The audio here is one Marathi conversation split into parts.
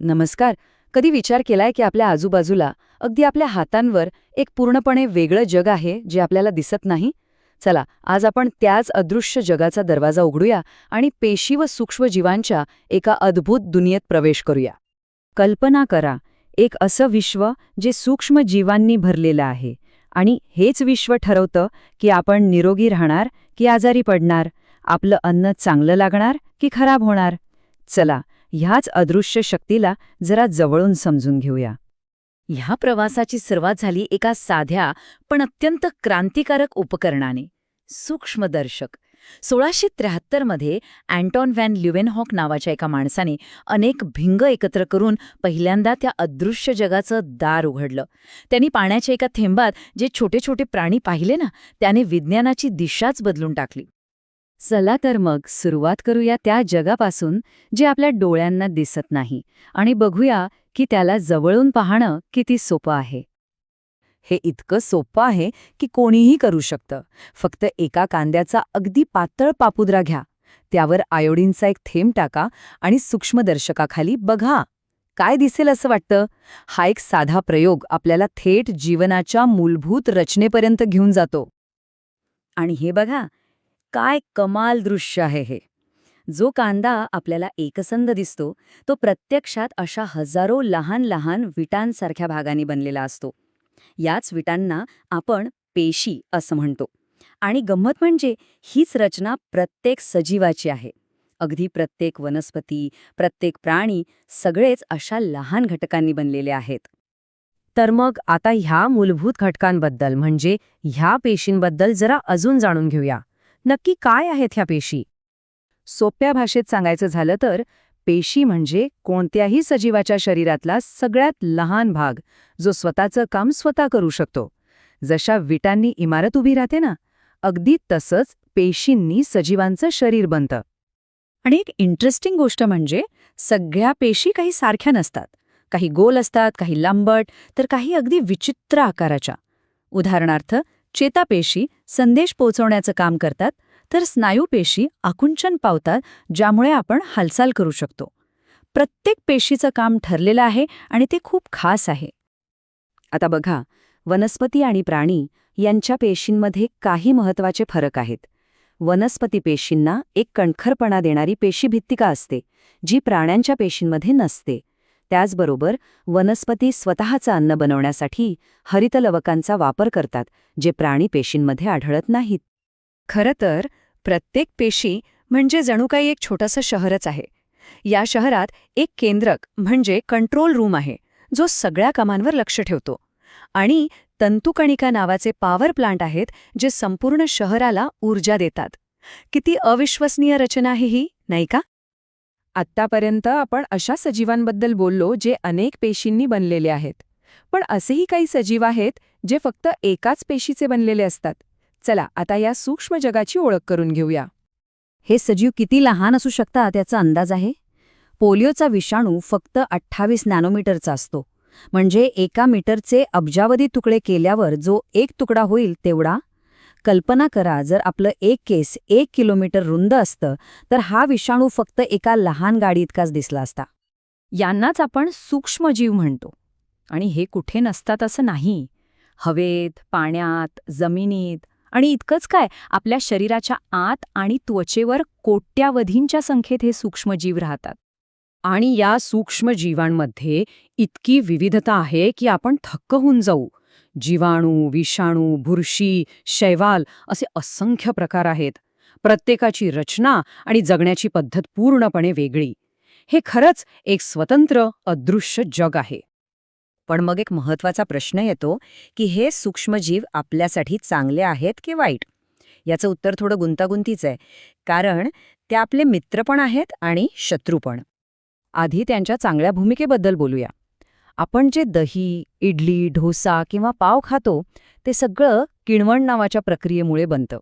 नमस्कार. कधी विचार केलाय की आपल्या आजूबाजूला, अगदी आपल्या हातांवर एक पूर्णपणे वेगळं जग आहे जे आपल्याला दिसत नाही? चला, आज आपण त्याच अदृश्य जगाचा दरवाजा उघडूया आणि पेशी व सूक्ष्मजीवांच्या एका अद्भुत दुनियेत प्रवेश करूया. कल्पना करा, एक असं विश्व जे सूक्ष्मजीवांनी भरलेलं आहे आणि हेच विश्व ठरवतं की आपण निरोगी राहणार की आजारी पडणार, आपलं अन्न चांगलं लागणार की खराब होणार. चला, ह्याच अदृश्य शक्तीला जरा जवळून समजून घेऊया. ह्या प्रवासाची सुरुवात झाली एका साध्या पण अत्यंत क्रांतिकारक उपकरणाने, सूक्ष्मदर्शक. 1673 मध्ये अँटॉन व्हॅन ल्युवेनहॉक नावाच्या एका माणसाने अनेक भिंग एकत्र करून पहिल्यांदा त्या अदृश्य जगाचं दार उघडलं. त्यांनी पाण्याच्या एका थेंबात जे छोटे छोटे प्राणी पाहिले ना, त्याने विज्ञानाची दिशाच बदलून टाकली. चला तर मग सुरुवात करूया त्या जगापासून जे आपल्या डोळ्यांना दिसत नाही आणि बघूया की त्याला जवळून पाहणं किती सोपं आहे. हे इतकं सोपं आहे की कोणीही करू शकतं. फक्त एका कांद्याचा अगदी पातळ पापुद्रा घ्या, त्यावर आयोडीनचा एक थेंब टाका आणि सूक्ष्मदर्शकाखाली बघा. काय दिसेल असं वाटतं? हा एक साधा प्रयोग आपल्याला थेट जीवनाच्या मूलभूत रचनेपर्यंत घेऊन जातो. आणि हे बघा, काय कमाल दृश्य आहे हे. जो कांदा आपल्याला एकसंध दिसतो तो प्रत्यक्षात अशा हजारो लहान लहान विटांसारख्या भागांनी बनलेला असतो. याच विटांना आपण पेशी असं म्हणतो. आणि गंमत म्हणजे हीच रचना प्रत्येक सजीवाची आहे. अगदी प्रत्येक वनस्पती, प्रत्येक प्राणी, सगळेच अशा लहान घटकांनी बनलेले आहेत. तर मग आता ह्या मूलभूत घटकांबद्दल म्हणजे ह्या पेशींबद्दल जरा अजून जाणून घेऊया. नक्की काय आहेत ह्या पेशी? सोप्या भाषेत सांगायचं झालं तर पेशी म्हणजे कोणत्याही सजीवाच्या शरीरातला सगळ्यात लहान भाग जो स्वतःचं काम स्वतः करू शकतो. जशा विटांनी इमारत उभी राहते ना, अगदी तसंच पेशींनी सजीवांचं शरीर बनतं. आणि एक इंटरेस्टिंग गोष्ट म्हणजे सगळ्या पेशी काही सारख्या नसतात. काही गोल असतात, काही लांबट, तर काही अगदी विचित्र आकाराच्या. उदाहरणार्थ, चेतापेशी संदेश पोहोचवण्याचं काम करतात, तर स्नायूपेशी आकुंचन पावतात, ज्यामुळे आपण हालचाल करू शकतो. प्रत्येक पेशीचं काम ठरलेलं आहे आणि ते खूप खास आहे. आता बघा, वनस्पती आणि प्राणी यांच्या पेशींमध्ये काही महत्त्वाचे फरक आहेत. वनस्पती पेशींना एक कणखरपणा देणारी पेशीभित्तिका असते, जी प्राण्यांच्या पेशींमध्ये नसते. त्याचबरोबर वनस्पती स्वतःचं अन्न बनवण्यासाठी हरितलवकांचा वापर करतात, जे प्राणी पेशींमध्ये आढळत नाहीत. खरं तर प्रत्येक पेशी म्हणजे जणू काही एक छोटंसं शहरच आहे. या शहरात एक केंद्रक म्हणजे कंट्रोल रूम आहे, जो सगळ्या कामांवर लक्ष ठेवतो. आणि तंतुकणिका नावाचे पॉवर प्लांट आहेत, जे संपूर्ण शहराला ऊर्जा देतात. किती अविश्वसनीय रचना आहे ही, नाही का? आत्तापर्यंत आपण अशा सजीवांबद्दल बोललो जे अनेक पेशींनी बनलेले आहेत. पण असेही काही सजीव आहेत जे फक्त एकाच पेशीचे बनलेले असतात. चला, आता या सूक्ष्म जगाची ओळख करून घेऊया. हे सजीव किती लहान असू शकतात याचा अंदाज आहे? पोलिओचा विषाणू फक्त 28 नॅनोमीटरचा असतो. म्हणजे एका मीटरचे अब्जावधी तुकडे केल्यावर जो एक तुकडा होईल तेवढा. कल्पना करा, जर आपलं एक केस 1 किलोमीटर रुंद असतं तर हा विषाणू फक्त एका लहान गाडी इतकाच दिसला असता. यांनाच आपण सूक्ष्मजीव म्हणतो. आणि हे कुठे नसतात असं नाही. हवेत, पाण्यात, जमिनीत आणि इतकंच काय, आपल्या शरीराच्या आत आणि त्वचेवर कोट्यावधींच्या संख्येत हे सूक्ष्मजीव राहतात. आणि या सूक्ष्मजीवांमध्ये इतकी विविधता आहे की आपण थक्क होऊन जाऊ. जीवाणू, विषाणू, बुरशी, शैवाल असे असंख्य प्रकार आहेत. प्रत्येकाची रचना आणि जगण्याची पद्धत पूर्णपणे वेगळी. हे खरंच एक स्वतंत्र, अदृश्य जग आहे. पण मग एक महत्त्वाचा प्रश्न येतो की हे सूक्ष्मजीव आपल्यासाठी चांगले आहेत की वाईट? याचं उत्तर थोडं गुंतागुंतीचं आहे, कारण ते आपले मित्र पण आहेत आणि शत्रू पण. आधी त्यांच्या चांगल्या भूमिकेबद्दल बोलूया. आपण जे दही, इडली, डोसा किंवा पाव खातो ते सगळं किण्वण नावाच्या प्रक्रियेमुळे बनतं.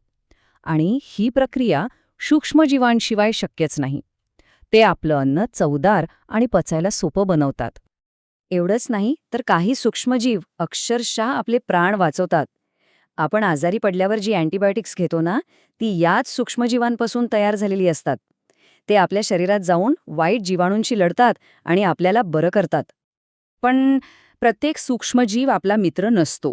आणि ही प्रक्रिया सूक्ष्मजीवांशिवाय शक्यच नाही. ते आपलं अन्न चवदार आणि पचायला सोपं बनवतात. एवढंच नाही तर काही सूक्ष्मजीव अक्षरशः आपले प्राण वाचवतात. आपण आजारी पडल्यावर जी अँटीबायोटिक्स घेतो ना, ती याच सूक्ष्मजीवांपासून तयार झालेली असतात. ते आपल्या शरीरात जाऊन वाईट जीवाणूंशी लढतात आणि आपल्याला बरं करतात. पण प्रत्येक सूक्ष्मजीव आपला मित्र नसतो.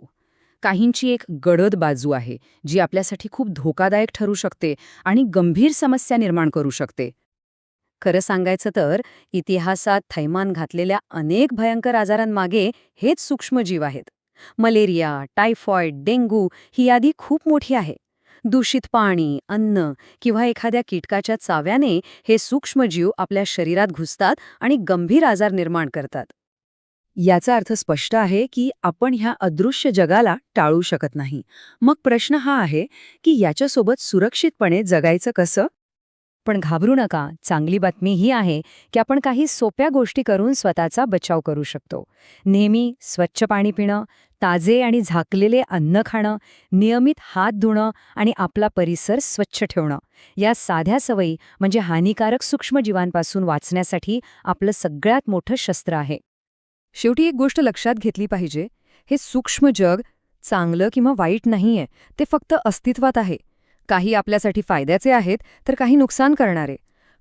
काहींची एक गडद बाजू आहे, जी आपल्यासाठी खूप धोकादायक ठरू शकते आणि गंभीर समस्या निर्माण करू शकते. खरं सांगायचं तर इतिहासात थैमान घातलेल्या अनेक भयंकर आजारांमागे हेच सूक्ष्मजीव आहेत. मलेरिया, टायफॉइड, डेंग्यू ही यादी खूप मोठी आहे. दूषित पाणी, अन्न किंवा एखाद्या कीटकाच्या चाव्याने हे सूक्ष्मजीव आपल्या शरीरात घुसतात आणि गंभीर आजार निर्माण करतात. याचा अर्थ स्पष्ट आहे की आपण ह्या अदृश्य जगाला टाळू शकत नाही. मग प्रश्न हा आहे की याच्यासोबत सुरक्षितपणे जगायचं कसं? पण घाबरू नका, चांगली बातमी ही आहे की आपण काही सोप्या गोष्टी करून स्वतःचा बचाव करू शकतो. नेहमी स्वच्छ पाणी पिणं, ताजे आणि झाकलेले अन्न खाणं, नियमित हात धुणं आणि आपला परिसर स्वच्छ ठेवणं, या साध्या सवयी म्हणजे हानिकारक सूक्ष्मजीवांपासून वाचण्यासाठी आपलं सगळ्यात मोठं शस्त्र आहे. शेवटी एक गोष्ट लक्षात घेतली पाहिजे, हे सूक्ष्म जग चांगलं किंवा वाईट नाहीये, ते फक्त अस्तित्वात आहे. काही आपल्यासाठी फायद्याचे आहेत तर काही नुकसान करणारे.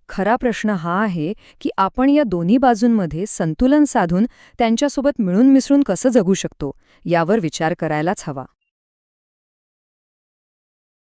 खरा प्रश्न हा आहे की आपण या दोन्ही बाजूंमध्ये संतुलन साधून त्यांच्यासोबत मिळून मिसळून कसं जगू शकतो, यावर विचार करायलाच हवा.